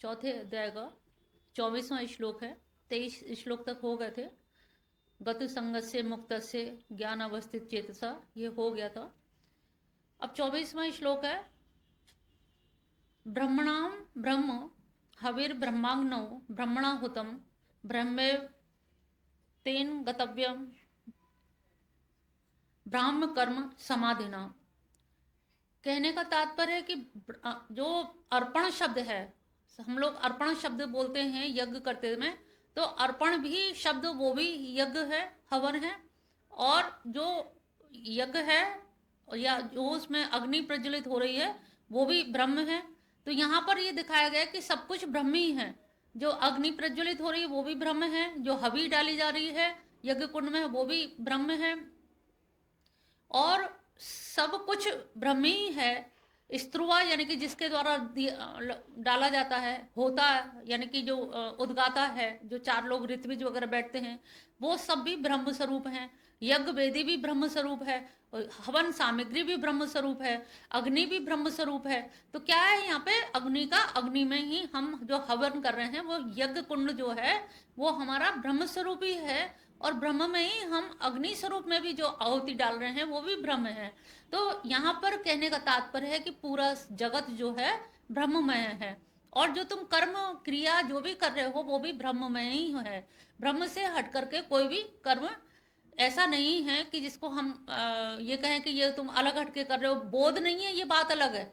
चौथे अध्याय का 24वां श्लोक है। 23 श्लोक तक हो गए थे। गत संगस्य मुक्तस्य ज्ञान अवस्थित चेतसा, ये हो गया था। अब 24वां श्लोक है। ब्रह्मणाम ब्रह्म हविर ब्रह्माग्नौ ब्रह्मणा हुतम ब्रह्मे तेन गतव्यम ब्राह्म कर्म समाधिना। कहने का तात्पर्य है कि जो अर्पण शब्द है, हम लोग अर्पण शब्द बोलते हैं यज्ञ करते में, तो अर्पण भी शब्द वो भी यज्ञ है, हवन है। और जो यज्ञ है या जो उसमें अग्नि प्रज्वलित हो रही है वो भी ब्रह्म है। तो यहाँ पर ये दिखाया गया कि सब कुछ ब्रह्म ही है। जो अग्नि प्रज्वलित हो रही है वो भी ब्रह्म है, जो हवी डाली जा रही है यज्ञ कुंड में वो भी ब्रह्म है, और सब कुछ ब्रह्म ही है। स्त्रुवा यानी कि जिसके द्वारा डाला जाता है, होता यानी कि जो उद्गाता है, जो चार लोग ऋत्विज वगैरह बैठते हैं, वो सब भी ब्रह्म स्वरूप हैं। यज्ञ वेदी भी ब्रह्म स्वरूप है, हवन सामग्री भी ब्रह्म स्वरूप है, अग्नि भी ब्रह्म स्वरूप है। तो क्या है यहाँ पे, अग्नि का, अग्नि में ही हम जो हवन कर रहे हैं वो यज्ञ कुंड जो है वो हमारा ब्रह्म स्वरूप ही है। और ब्रह्म में ही हम अग्नि स्वरूप में भी जो आहुति डाल रहे हैं वो भी ब्रह्म है। तो यहाँ पर कहने का तात्पर्य है कि पूरा जगत जो है ब्रह्ममय है, और जो तुम कर्म क्रिया जो भी कर रहे हो वो भी ब्रह्ममय ही है। ब्रह्म से हट करके कोई भी कर्म ऐसा नहीं है कि जिसको हम ये कहें कि ये तुम अलग हटके कर रहे हो। बोध नहीं है, ये बात अलग है।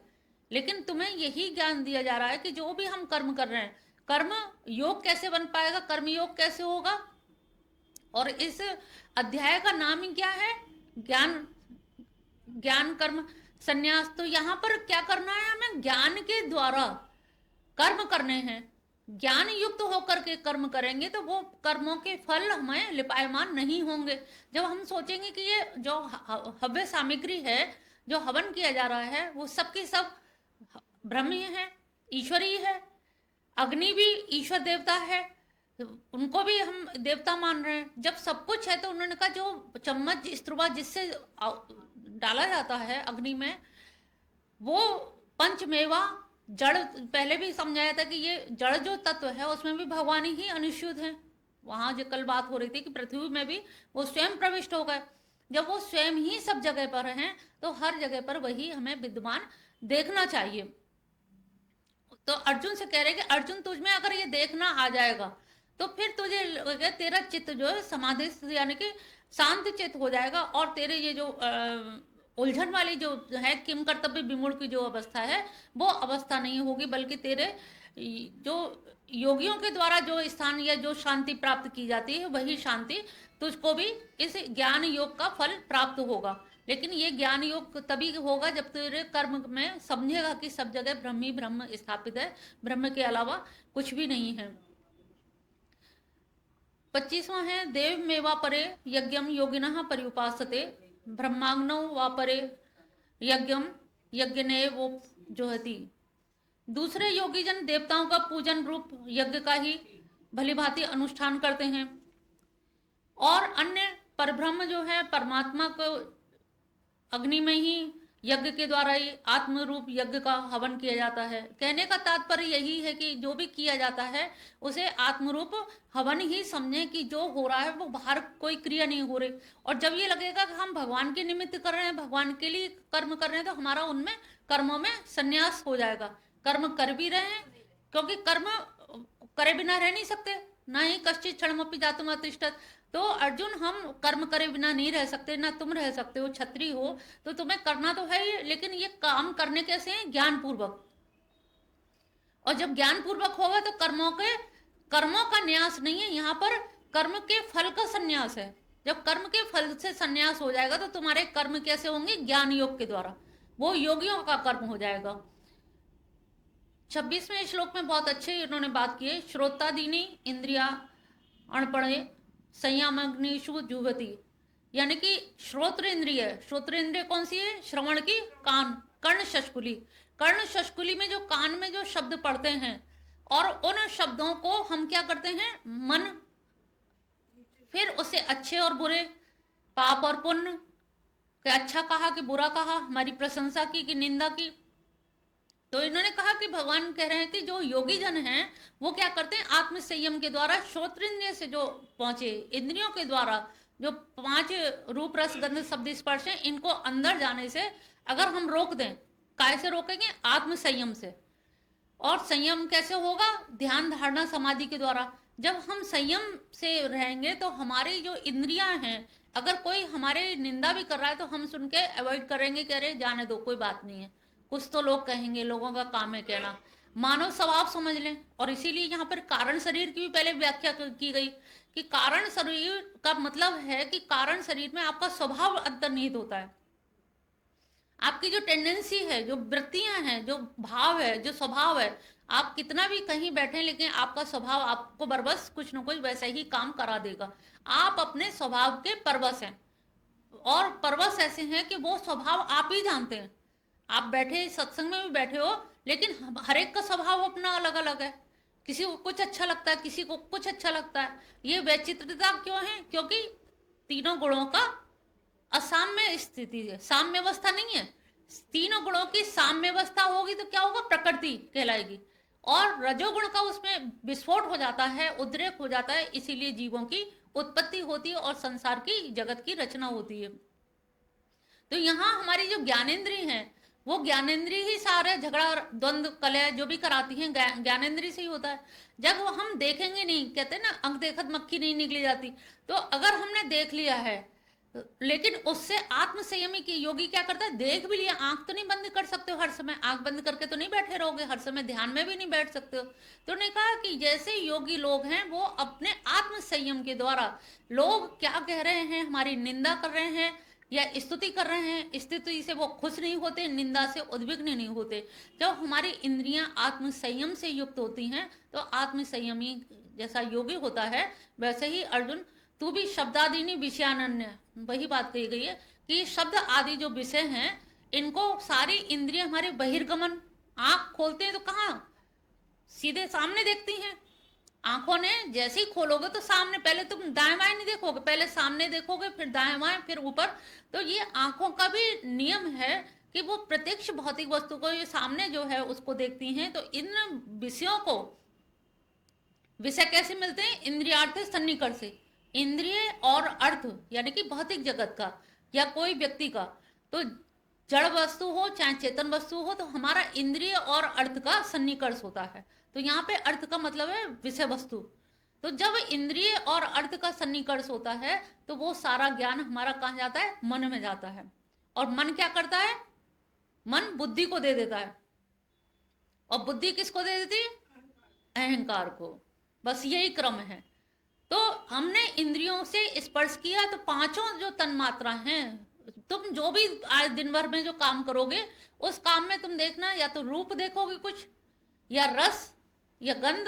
लेकिन तुम्हें यही ज्ञान दिया जा रहा है कि जो भी हम कर्म कर रहे हैं, कर्म योग कैसे बन पाएगा, कर्म योग कैसे होगा। और इस अध्याय का नाम ही क्या है, ज्ञान, ज्ञान कर्म संन्यास। तो यहाँ पर क्या करना है, हमें ज्ञान के द्वारा कर्म करने हैं। ज्ञान युक्त होकर के कर्म करेंगे तो वो कर्मों के फल हमें लिपायमान नहीं होंगे। जब हम सोचेंगे कि ये जो हव्य सामग्री है, जो हवन किया जा रहा है, वो सबके सब ब्रह्म ही है, ईश्वरी है। अग्नि भी ईश्वर देवता है, उनको भी हम देवता मान रहे हैं। जब सब कुछ है तो उन्होंने कहा जो चम्मच स्त्रुवा जिससे डाला जाता है अग्नि में, वो पंचमेवा जड़, पहले भी समझाया था कि ये जड़ जो तत्व है उसमें भी भगवान ही अनुष्युत है। वहां जो कल बात हो रही थी कि पृथ्वी में भी वो स्वयं प्रविष्ट हो गए। जब वो स्वयं ही सब जगह पर हैं तो हर जगह पर वही हमें विद्यमान देखना चाहिए। तो अर्जुन से कह रहे कि अर्जुन तुझमें अगर ये देखना आ जाएगा तो फिर तुझे तेरा चित्त जो है समाधि यानी कि शांत चित्त हो जाएगा, और तेरे ये जो उलझन वाली जो है किम कर्तव्य विमूढ़ की जो अवस्था है वो अवस्था नहीं होगी, बल्कि तेरे जो योगियों के द्वारा जो स्थान या जो शांति प्राप्त की जाती है वही शांति तुझको भी इस ज्ञान योग का फल प्राप्त होगा। लेकिन ये ज्ञान योग तभी होगा जब तेरे कर्म में समझेगा कि सब जगह ब्रह्म ही ब्रह्म स्थापित है, ब्रह्म के अलावा कुछ भी नहीं है। 25वां है देव मेवा परे यज्ञम योगिनः पर्युपासते ब्रह्माग्नौ वा परे यज्ञम यज्ञने वो जो है थी। दूसरे योगी जन देवताओं का पूजन रूप यज्ञ का ही भली भांति अनुष्ठान करते हैं, और अन्य परब्रह्म जो है परमात्मा को अग्नि में ही यज्ञ के द्वारा ही आत्म रूप यज्ञ का हवन किया जाता है। कहने का तात्पर्य यही है कि जो भी किया जाता है उसे आत्मरूप हवन ही समझे कि जो हो रहा है वो बाहर कोई क्रिया नहीं हो रही। और जब ये लगेगा कि हम भगवान के निमित्त कर रहे हैं, भगवान के लिए कर्म कर रहे हैं, तो हमारा उनमें कर्मों में संन्यास हो जाएगा। कर्म कर भी रहे हैं, क्योंकि कर्म करे बिना रह नहीं सकते, ना ही कश्चित क्षणमपि जातुम अतिष्ठत। तो अर्जुन हम कर्म करे बिना नहीं रह सकते, ना तुम रह सकते हो। क्षत्रिय हो तो तुम्हें करना तो है ही, लेकिन ये काम करने कैसे हैं, ज्ञान पूर्वक। और जब ज्ञान पूर्वक होगा तो कर्मों का न्यास नहीं है, यहाँ पर कर्म के फल का संन्यास है। जब कर्म के फल से संन्यास हो जाएगा तो तुम्हारे कर्म कैसे होंगे, ज्ञान योग के द्वारा, वो योगियों का कर्म हो जाएगा। 26वें श्लोक में बहुत अच्छे उन्होंने बात की है। श्रोतादीनी इंद्रिया अणपणे संयमग्निषु जुहती, यानी कि श्रोत्र इंद्रिय, श्रोत्र इंद्रिय कौन सी है, श्रवण की, कान, कर्ण शशकुली। कर्ण शशकुली में जो कान में जो शब्द पढ़ते हैं, और उन शब्दों को हम क्या करते हैं, मन, फिर उसे अच्छे और बुरे, पाप और पुण्य, कि अच्छा कहा कि बुरा कहा, हमारी प्रशंसा की कि निंदा की, तो इन्होंने कहा कि भगवान कह रहे हैं कि जो योगी जन हैं वो क्या करते हैं, आत्म संयम के द्वारा श्रोत्रेंद्रिय से जो पहुंचे, इंद्रियों के द्वारा जो 5 रूप रस गंध शब्द स्पर्श है, इनको अंदर जाने से अगर हम रोक दें, काय से रोकेंगे, आत्म संयम से। और संयम कैसे होगा, ध्यान धारणा समाधि के द्वारा। जब हम संयम से रहेंगे तो हमारी जो इंद्रियां हैं, अगर कोई हमारे निंदा भी कर रहा है तो हम सुन के अवॉइड करेंगे, कह रहे जाने दो कोई बात नहीं है, कुछ तो लोग कहेंगे, लोगों का काम है कहना, मानव स्वभाव समझ लें। और इसीलिए यहाँ पर कारण शरीर की भी पहले व्याख्या की गई कि कारण शरीर का मतलब है कि कारण शरीर में आपका स्वभाव अंतर्निहित होता है, आपकी जो टेंडेंसी है, जो वृत्तियां हैं, जो भाव है, जो स्वभाव है, आप कितना भी कहीं बैठे लेकिन आपका स्वभाव आपको बरबस कुछ न कुछ वैसा ही काम करा देगा। आप अपने स्वभाव के परवश हैं, और परवश ऐसे हैं कि वो स्वभाव आप ही जानते हैं। आप बैठे सत्संग में भी बैठे हो, लेकिन हर एक का स्वभाव अपना अलग अलग है, किसी को कुछ अच्छा लगता है, किसी को कुछ अच्छा लगता है। ये वैचित्रता क्यों है, क्योंकि तीनों गुणों का असाम्य स्थिति है, साम्य अवस्था नहीं है। तीनों गुणों की साम्य अवस्था होगी तो क्या होगा, प्रकृति कहलाएगी, और रजोगुण का उसमें विस्फोट हो जाता है, उद्रेक हो जाता है, इसीलिए जीवों की उत्पत्ति होती है और संसार की जगत की रचना होती है। तो यहाँ हमारी जो ज्ञानेंद्रिय है, वो ज्ञानेंद्रिय ही सारे झगड़ा द्वंद्व कलह जो भी कराती हैं, ज्ञानेंद्रिय से ही होता है। जब हम देखेंगे नहीं, कहते हैं ना अंक देखत मक्खी नहीं निकली जाती, तो अगर हमने देख लिया है लेकिन उससे आत्म संयमी की योगी क्या करता है, देख भी लिया, आंख तो नहीं बंद कर सकते हो हर समय, आंख बंद करके तो नहीं बैठे रहोगे हर समय, ध्यान में भी नहीं बैठ सकते हो। तो उन्होंने कहा कि जैसे योगी लोग हैं वो अपने आत्म संयम के द्वारा, लोग क्या कह रहे हैं, हमारी निंदा कर रहे हैं या स्तुति कर रहे हैं, स्तुति से वो खुश नहीं होते, निंदा से उद्विग्न नहीं होते। जब हमारी इंद्रियां आत्म संयम से युक्त होती हैं तो आत्म संयमी जैसा योगी होता है, वैसे ही अर्जुन तू भी शब्दादि विषयानन्य, वही बात कही गई है कि शब्द आदि जो विषय हैं, इनको सारी इंद्रियां हमारे बहिर्गमन, आंख खोलते हैं तो कहाँ, सीधे सामने देखती हैं। आंखों ने जैसे ही खोलोगे तो सामने, पहले तुम दाएं बाएं नहीं देखोगे, पहले सामने देखोगे, फिर दाएं बाएं, फिर ऊपर। तो ये आंखों का भी नियम है कि वो प्रत्यक्ष भौतिक वस्तु को ये सामने जो है उसको देखती हैं। तो इन विषयों को, विषय कैसे मिलते हैं, इंद्रियार्थ सन्निकर्ष से। इंद्रिय और अर्थ यानी कि भौतिक जगत का या कोई व्यक्ति का, तो जड़ वस्तु हो चाहे चेतन वस्तु हो, तो हमारा इंद्रिय और अर्थ का सन्निकर्ष होता है। तो यहाँ पे अर्थ का मतलब है विषय वस्तु। तो जब इंद्रिय और अर्थ का सन्निकर्ष होता है तो वो सारा ज्ञान हमारा कहाँ जाता है, मन में जाता है। और मन क्या करता है, मन बुद्धि को दे देता है, और बुद्धि किसको दे देती है, अहंकार को। बस यही क्रम है। तो हमने इंद्रियों से स्पर्श किया, तो पांचों जो तन्मात्रा हैं, तुम जो भी आज दिन भर में जो काम करोगे उस काम में तुम देखना, या तो रूप देखोगे कुछ, या रस, या गंध,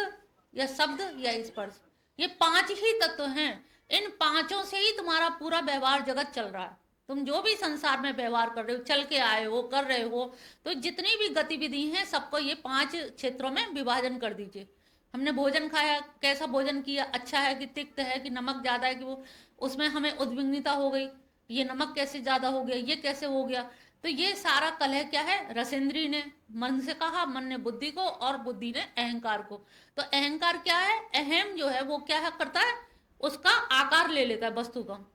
या शब्द, या स्पर्श। ये 5 ही तत्व हैं। इन पांचों से ही तुम्हारा पूरा व्यवहार जगत चल रहा है। तुम जो भी संसार में व्यवहार कर रहे हो, चल के आए हो, कर रहे हो, तो जितनी भी गतिविधि हैं सबको ये 5 क्षेत्रों में विभाजन कर दीजिए। हमने भोजन खाया, कैसा भोजन किया, अच्छा है कि तिक्त है कि नमक ज़्यादा है, कि वो उसमें हमें उद्विग्नता हो गई, ये नमक कैसे ज़्यादा हो गया, ये कैसे हो गया। तो ये सारा कलह क्या है, रसेंद्री ने मन से कहा, मन ने बुद्धि को, और बुद्धि ने अहंकार को। तो अहंकार क्या है, अहम जो है वो क्या है करता है, उसका आकार ले लेता है वस्तु का।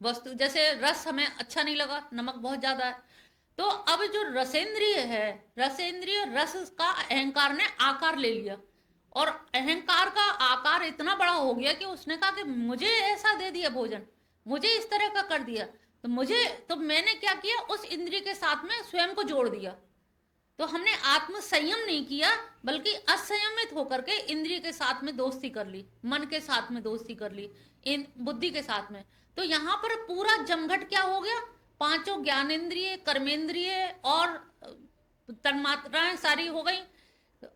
वस्तु जैसे रस हमें अच्छा नहीं लगा, नमक बहुत ज़्यादा है, तो अब जो रसेंद्रिय है, रसेंद्रिय रस का अहंकार ने आकार ले लिया, और अहंकार का आकार इतना बड़ा हो गया कि उसने कहा कि मुझे ऐसा दे दिया भोजन, मुझे इस तरह का कर दिया, तो मैंने क्या किया, उस इंद्रिय के साथ में स्वयं को जोड़ दिया। तो हमने आत्म संयम नहीं किया, बल्कि असंयमित होकर के इंद्रिय के साथ में दोस्ती कर ली, मन के साथ में दोस्ती कर ली, इन बुद्धि के साथ में। तो यहाँ पर पूरा जमघट क्या हो गया, पांचों ज्ञानेन्द्रिय, कर्मेंद्रिय और तन्मात्राएं सारी हो गई,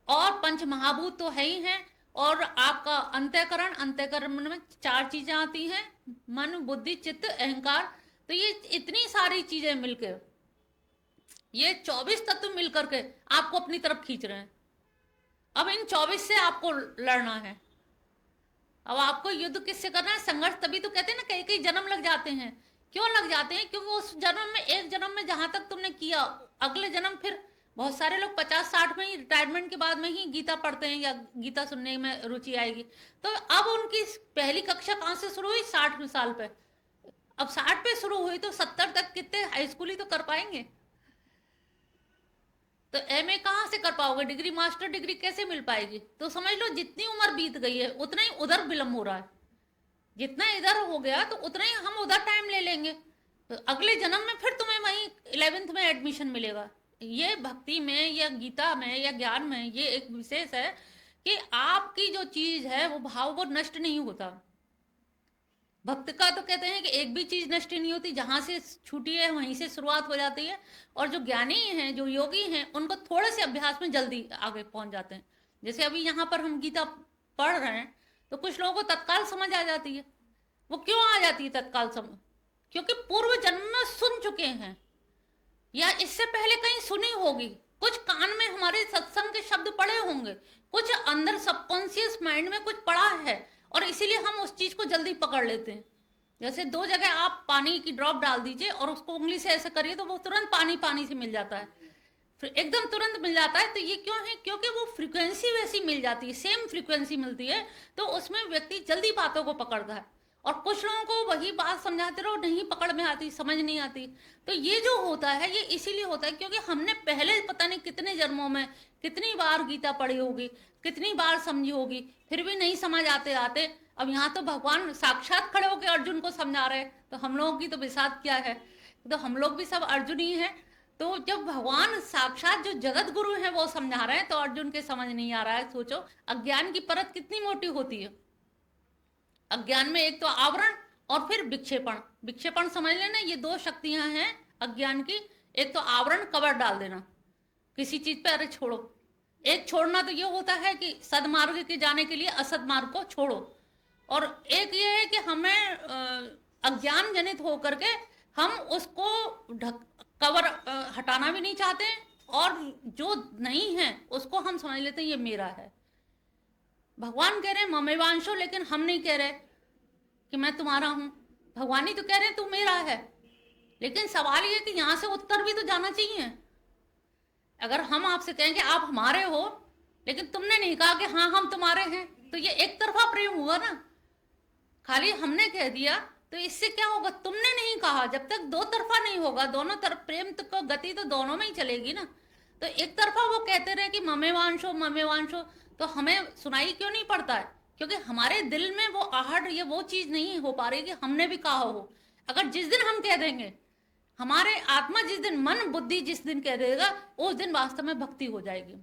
और पंच महाभूत तो है ही हैं, और आपका अंतःकरण, अंतःकरण में 4 चीजें आती हैं, मन, बुद्धि, चित्त, अहंकार। तो ये इतनी सारी चीजें मिलकर, ये 24 तत्व मिलकर के आपको अपनी तरफ खींच रहे हैं। अब इन 24 से आपको लड़ना है। अब आपको युद्ध किससे करना है, संघर्ष। तभी तो कहते हैं ना, कई कई जन्म लग जाते हैं। क्यों लग जाते हैं, क्योंकि उस जन्म में, एक जन्म में जहां तक तुमने किया, अगले जन्म फिर बहुत सारे लोग 50-60 में ही, रिटायरमेंट के बाद में ही गीता पढ़ते हैं या गीता सुनने में रुचि आएगी। तो अब उनकी पहली कक्षा कहाँ से शुरू हुई? 60 साल पे। अब 60 पे शुरू हुई तो 70 तक कितने हाई स्कूल ही तो कर पाएंगे। तो एमए कहाँ से कर पाओगे? डिग्री, मास्टर डिग्री कैसे मिल पाएगी? तो समझ लो जितनी उम्र बीत गई है उतना ही उधर विलम्ब हो रहा है। जितना इधर हो गया तो उतना ही हम उधर टाइम ले लेंगे। तो अगले जन्म में फिर तुम्हें वहीं 11th में एडमिशन मिलेगा। ये भक्ति में या गीता में या ज्ञान में ये एक विशेष है कि आपकी जो चीज है वो भाव वो नष्ट नहीं होता। भक्त का तो कहते हैं कि एक भी चीज नष्ट नहीं होती, जहां से छूटी है वहीं से शुरुआत हो जाती है। और जो ज्ञानी हैं, जो योगी हैं, उनको थोड़े से अभ्यास में जल्दी आगे पहुंच जाते हैं। जैसे अभी यहाँ पर हम गीता पढ़ रहे हैं तो कुछ लोगों को तत्काल समझ आ जाती है। वो क्यों आ जाती है तत्काल समझ? क्योंकि पूर्व जन्म में सुन चुके हैं या इससे पहले कहीं सुनी होगी, कुछ कान में हमारे सत्संग के शब्द पड़े होंगे, कुछ अंदर सबकॉन्शियस माइंड में कुछ पड़ा है और इसीलिए हम उस चीज को जल्दी पकड़ लेते हैं। जैसे 2 जगह आप पानी की ड्रॉप डाल दीजिए और उसको उंगली से ऐसे करिए तो वो तुरंत पानी पानी से मिल जाता है, फिर एकदम तुरंत मिल जाता है। तो ये क्यों है? क्योंकि वो फ्रीक्वेंसी वैसी मिल जाती है, सेम फ्रीक्वेंसी मिलती है, तो उसमें व्यक्ति जल्दी बातों को पकड़ता है। और कुछ लोगों को वही बात समझाते रहो, नहीं पकड़ में आती, समझ नहीं आती। तो ये जो होता है ये इसीलिए होता है क्योंकि हमने पहले पता नहीं कितने जन्मों में कितनी बार गीता पढ़ी होगी, कितनी बार समझी होगी, फिर भी नहीं समझ आते आते अब यहाँ तो भगवान साक्षात खड़े होकर अर्जुन को समझा रहे हैं। तो हम लोगों की तो विषाद क्या है, तो हम लोग भी सब अर्जुन ही हैं। तो जब भगवान साक्षात जो जगत गुरु हैं वो समझा रहे हैं तो अर्जुन के समझ नहीं आ रहा है। सोचो अज्ञान की परत कितनी मोटी होती है। अज्ञान में एक तो आवरण और फिर विक्षेपण। विक्षेपण समझ लेना, ये 2 शक्तियां हैं अज्ञान की। एक तो आवरण, कवर डाल देना किसी चीज पे, अरे छोड़ो। एक छोड़ना तो ये होता है कि सदमार्ग के जाने के लिए असद मार्ग को छोड़ो। और एक ये है कि हमें अज्ञान जनित होकर के हम उसको कवर हटाना भी नहीं चाहते और जो नहीं है उसको हम समझ लेते हैं ये मेरा है। भगवान कह रहे हैं ममेवांशो, लेकिन हम नहीं कह रहे कि मैं तुम्हारा हूं। भगवान ही तो कह रहे हैं तू मेरा है। लेकिन सवाल ये कि यहां से उत्तर भी तो जाना चाहिए। अगर हम आपसे कहें कि आप हमारे हो लेकिन तुमने नहीं कहा कि हाँ हम तुम्हारे हैं, तो ये एक तरफा प्रेम हुआ ना। खाली हमने कह दिया तो इससे क्या होगा? तुमने नहीं कहा। जब तक 2 तरफा नहीं होगा, दोनों तरफ प्रेम तो गति तो दोनों में ही चलेगी ना। तो एक तरफा वो कहते रहे कि ममेवांशो ममेवांशो, तो हमें सुनाई क्यों नहीं पड़ता है? क्योंकि हमारे दिल में वो आहट, ये वो चीज नहीं हो पा रही कि हमने भी कहा हो। अगर जिस दिन हम कह देंगे, हमारे आत्मा जिस दिन, मन बुद्धि जिस दिन कह देगा, उस दिन वास्तव में भक्ति हो जाएगी।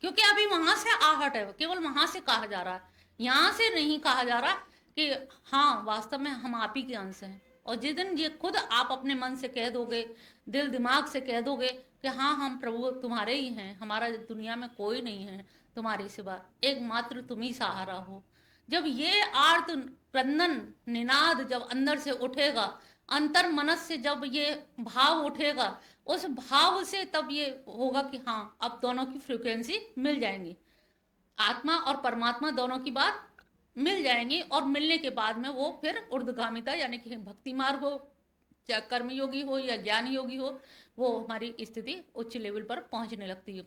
क्योंकि अभी वहां से आहट है, केवल वहां से कहा जा रहा है, यहां से नहीं कहा जा रहा कि हाँ वास्तव में हम आप ही के अंश हैं। और जिस दिन ये खुद आप अपने मन से कह दोगे, दिल दिमाग से कह दोगे कि हाँ हम प्रभु तुम्हारे ही हैं, हमारा दुनिया में कोई नहीं है तुम्हारे सिवा, एकमात्र तुम ही सहारा हो। जब ये आर्त क्रंदन निनाद जब अंदर से उठेगा, अंतर मनस से जब ये भाव उठेगा, उस भाव से तब ये होगा कि हाँ अब दोनों की फ्रीक्वेंसी मिल जाएंगी। आत्मा और परमात्मा दोनों की बात मिल जाएंगी और मिलने के बाद में वो फिर ऊर्ध्वगामिता यानी कि भक्ति मार्ग हो, चाहे कर्म योगी हो या ज्ञान योगी हो, वो हमारी स्थिति उच्च लेवल पर पहुंचने लगती है।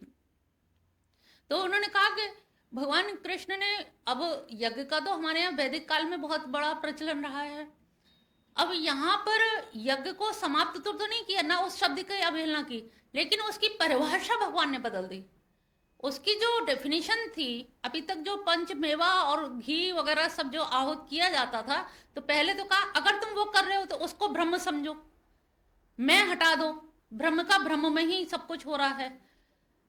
तो उन्होंने कहा कि भगवान कृष्ण ने, अब यज्ञ का तो हमारे यहाँ वैदिक काल में बहुत बड़ा प्रचलन रहा है। अब यहाँ पर यज्ञ को समाप्त तो नहीं किया, ना उस शब्द की अवहेलना की, लेकिन उसकी परिभाषा भगवान ने बदल दी। उसकी जो डेफिनेशन थी, अभी तक जो पंचमेवा और घी वगैरह सब जो आहूत किया जाता था, तो पहले तो कहा अगर तुम वो कर रहे हो तो उसको ब्रह्म समझो, मैं हटा दो, ब्रह्म का ब्रह्म में ही सब कुछ हो रहा है,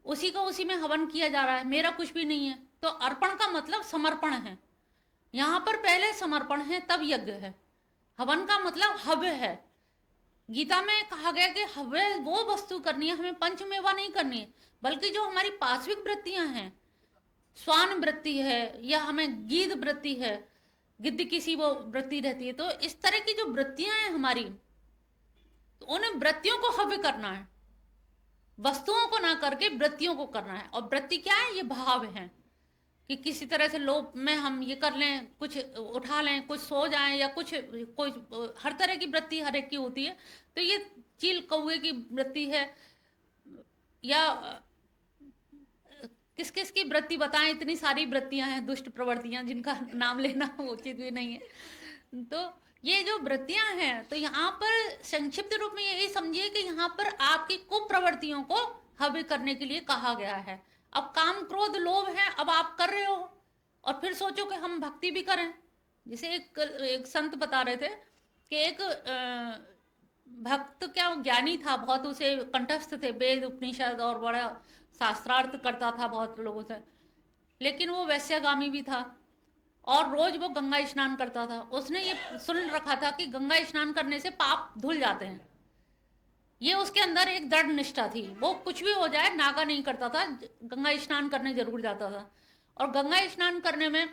उसी को उसी में हवन किया जा रहा है, मेरा कुछ भी नहीं है। तो अर्पण का मतलब समर्पण है। यहाँ पर पहले समर्पण है तब यज्ञ है। हवन का मतलब हव्य है। गीता में कहा गया कि हव्य वो वस्तु करनी है, हमें पंचमेवा नहीं करनी है, बल्कि जो हमारी पाश्विक वृत्तियां हैं, स्वान वृत्ति है या हमें गीध वृत्ति है, गिद्ध किसी वो वृत्ति रहती है, तो इस तरह की जो वृत्तियां हैं हमारी, तो उन वृत्तियों को हव्य करना है, वस्तुओं को ना करके वृत्तियों को करना है। और वृत्ति क्या है? ये भाव है कि किसी तरह से लोभ में हम ये कर लें, कुछ उठा लें, कुछ सो जाएं, या कुछ कोई हर तरह की वृत्ति हर एक की होती है। तो ये चील कौए की वृत्ति है, या किस किस की वृत्ति बताएं, इतनी सारी वृत्तियां हैं, दुष्ट प्रवृत्तियां जिनका नाम लेना उचित भी नहीं है। तो ये जो वृत्तियां हैं, तो यहाँ पर संक्षिप्त रूप में यही समझिए कि यहाँ पर आपकी कुप्रवृत्तियों को हावी करने के लिए कहा गया है। अब काम क्रोध लोभ है, अब आप कर रहे हो और फिर सोचो कि हम भक्ति भी करें। जैसे एक संत बता रहे थे कि एक भक्त क्या ज्ञानी था बहुत, उसे कंठस्थ थे वेद उपनिषद और बड़ा शास्त्रार्थ करता था बहुत लोगों से, लेकिन वो वैश्यगामी भी था और रोज वो गंगा स्नान करता था। उसने ये सुन रखा था कि गंगा स्नान करने से पाप धुल जाते हैं। ये उसके अंदर एक दृढ़ निष्ठा थी, वो कुछ भी हो जाए नागा नहीं करता था, गंगा स्नान करने जरूर जाता था। और गंगा स्नान करने में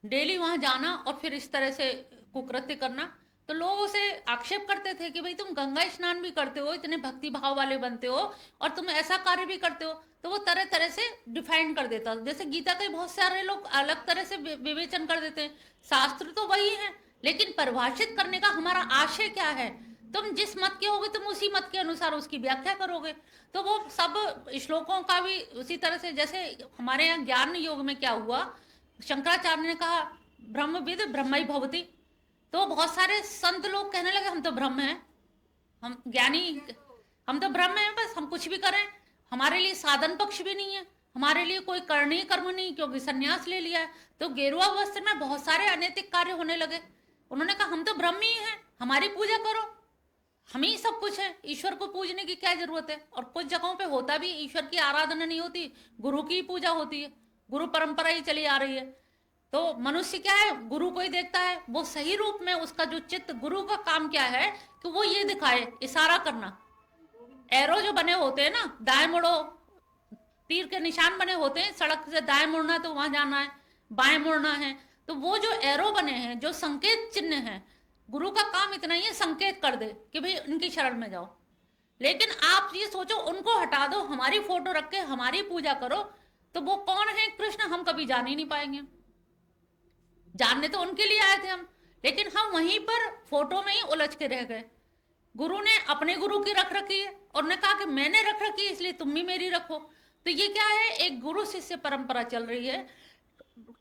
डेली वहां जाना और फिर इस तरह से कुकृत्य करना, तो लोग उसे आक्षेप करते थे कि भाई तुम गंगा स्नान भी करते हो, इतने भक्ति भाव वाले बनते हो और तुम ऐसा कार्य भी करते हो। तो वो तरह तरह से डिफाइन कर देता। जैसे गीता के बहुत सारे लोग अलग तरह से विवेचन कर देते हैं, शास्त्र तो वही है लेकिन परिभाषित करने का हमारा आशय क्या है। तुम जिस मत के होगे तुम उसी मत के अनुसार उसकी व्याख्या करोगे। तो वो सब श्लोकों का भी उसी तरह से, जैसे हमारे यहाँ ज्ञान योग में क्या हुआ, शंकराचार्य ने कहा ब्रह्मविद ब्रह्मई भवति, तो बहुत सारे संत लोग कहने लगे हम तो ब्रह्म हैं, हम ज्ञानी, हम तो ब्रह्म हैं, बस हम कुछ भी करें, हमारे लिए साधन पक्ष भी नहीं है, हमारे लिए कोई करणीय कर्म नहीं, क्योंकि सन्यास ले लिया है। तो गेरुआ वस्त्र में बहुत सारे अनैतिक कार्य होने लगे। उन्होंने कहा हम तो ब्रह्म ही हैं, हमारी पूजा करो, हम ही सब कुछ है, ईश्वर को पूजने की क्या जरूरत है। और कुछ जगहों पे होता भी ईश्वर की आराधना नहीं होती, गुरु की पूजा होती है, गुरु परंपरा ही चली आ रही है। तो मनुष्य क्या है, गुरु को ही देखता है, वो सही रूप में उसका जो चित्त, गुरु का काम क्या है कि वो ये दिखाए, इशारा करना। एरो जो बने होते हैं ना, दाएं मुड़ो, तीर के निशान बने होते हैं, सड़क से दाएं मुड़ना तो वहां जाना है, बाएं मुड़ना है, तो वो जो एरो बने हैं, जो संकेत चिन्ह है, गुरु का काम इतना ही है संकेत कर दे कि भाई उनकी शरण में जाओ। लेकिन आप ये सोचो उनको हटा दो, हमारी फोटो रख के हमारी पूजा करो, तो वो कौन है कृष्ण हम कभी जान ही नहीं पाएंगे। जानने तो उनके लिए आए थे हम, लेकिन हम वहीं पर फोटो में ही उलझ के रह गए। गुरु ने अपने गुरु की रख रखी है और ने कहा कि मैंने रख रखी है इसलिए तुम भी मेरी रखो। तो ये क्या है, एक गुरु शिष्य परंपरा चल रही है।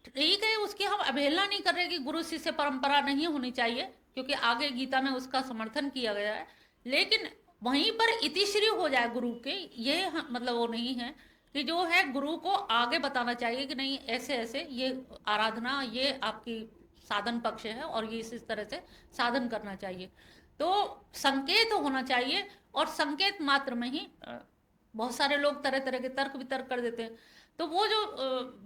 ठीक है, उसकी हम अवहेलना नहीं कर रहे कि गुरु शिष्य परंपरा नहीं होनी चाहिए, क्योंकि आगे गीता में उसका समर्थन किया गया है। लेकिन वहीं पर इतिश्री हो जाए गुरु के, ये मतलब वो नहीं है कि जो है गुरु को आगे बताना चाहिए कि नहीं ऐसे ऐसे ये आराधना, ये आपकी साधन पक्ष है और ये इस तरह से साधन करना चाहिए। तो संकेत होना चाहिए, और संकेत मात्र में ही बहुत सारे लोग तरह तरह के तर्क वितर्क कर देते हैं। तो वो जो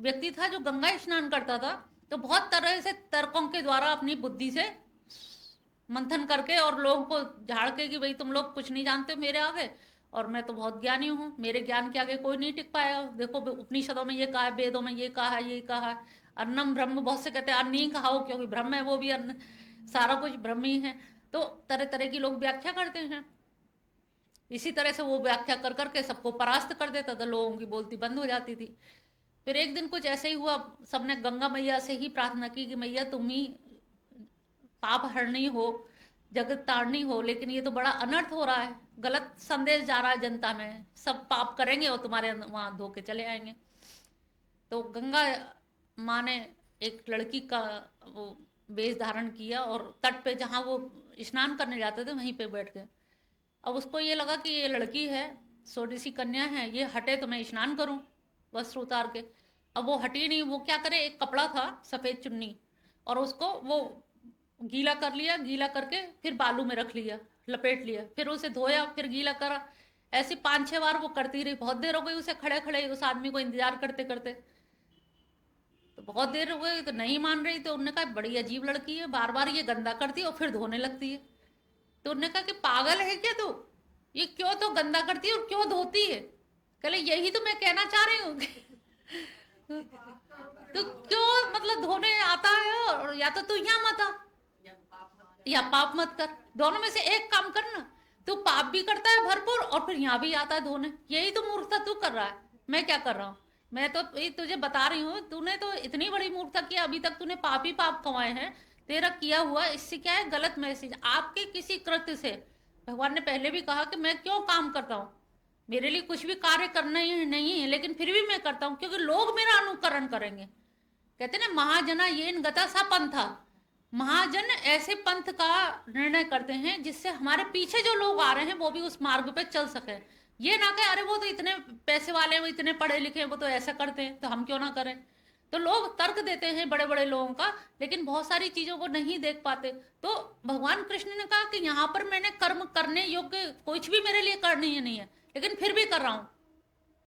व्यक्ति था जो गंगा स्नान करता था, तो बहुत तरह से तर्कों के द्वारा अपनी बुद्धि से मंथन करके और लोगों को झाड़ के कि भाई तुम लोग कुछ नहीं जानते मेरे आगे, और मैं तो बहुत ज्ञानी हूँ, मेरे ज्ञान के आगे कोई नहीं टिक पाएगा। देखो उपनिषदों में ये कहा है, वेदों में ये कहा है, ये कहा है, अन्नम ब्रह्म, बहुत से कहते हैं अन्न ही खाओ क्योंकि ब्रह्म है, वो भी अन्न, सारा कुछ ब्रह्म ही है। तो तरह तरह की लोग व्याख्या करते हैं। इसी तरह से वो व्याख्या कर करके सबको परास्त कर देता था, लोगों की बोलती बंद हो जाती थी। फिर एक दिन कुछ ऐसे ही हुआ, सबने गंगा मैया से ही प्रार्थना की कि मैया तुम ही पाप हरनी हो, जगत तारनी हो, लेकिन ये तो बड़ा अनर्थ हो रहा है, गलत संदेश जा रहा है जनता में, सब पाप करेंगे और तुम्हारे वहां धोके चले आएंगे। तो गंगा माँ ने एक लड़की का वो वेश धारण किया और तट पे जहाँ वो स्नान करने जाते थे वहीं पे बैठ गए। अब उसको ये लगा कि ये लड़की है, छोटी सी कन्या है, ये हटे तो मैं स्नान करूं वस्त्र उतार के। अब वो हटी नहीं, वो क्या करे, एक कपड़ा था सफेद चुन्नी, और उसको वो गीला कर लिया, गीला करके फिर बालू में रख लिया, लपेट लिया, फिर उसे धोया, फिर गीला करा। ऐसे 5-6 बार वो करती रही। बहुत देर हो गई उसे खड़े खड़े उस आदमी को इंतजार करते करते, तो बहुत देर हो गई तो नहीं मान रही। तो उन्होंने कहा बड़ी अजीब लड़की है, बार बार ये गंदा करती है और फिर धोने लगती है। तो उन्होंने कहा कि पागल है क्या तू, ये क्यों तो गंदा करती है और क्यों धोती है। कहले यही तो मैं कहना चाह रही हूँ तो क्यों मतलब धोने आता है, और या तो तू यहाँ मत आ या पाप मत कर, दोनों में से एक काम करना। तू पाप भी करता है भरपूर और फिर यहाँ भी आता है धोने, यही तो मूर्खता तू कर रहा है, मैं क्या कर रहा हूँ। मैं तो तुझे बता रही हूँ, तूने तो इतनी बड़ी मूर्खता किया, अभी तक तूने पाप ही पाप कमाए हैं, तेरा किया हुआ इससे क्या है, गलत मैसेज। आपके किसी कृत्य से भगवान ने पहले भी कहा कि मैं क्यों काम करता हूँ, मेरे लिए कुछ भी कार्य करना ही नहीं है, लेकिन फिर भी मैं करता हूँ क्योंकि लोग मेरा अनुकरण करेंगे। कहते ना महाजना ये गता सा पंथा, महाजन ऐसे पंथ का निर्णय करते हैं जिससे हमारे पीछे जो लोग आ रहे हैं वो भी उस मार्ग पे चल सके। ये ना कहे अरे वो तो इतने पैसे वाले हैं, वो इतने पढ़े लिखे हैं, वो तो ऐसा करते हैं तो हम क्यों ना करें। तो लोग तर्क देते हैं बड़े बड़े लोगों का, लेकिन बहुत सारी चीजों को नहीं देख पाते। तो भगवान कृष्ण ने कहा कि यहाँ पर मैंने कर्म करने योग्य कुछ भी मेरे लिए करनी ही नहीं है, लेकिन फिर भी कर रहा हूँ।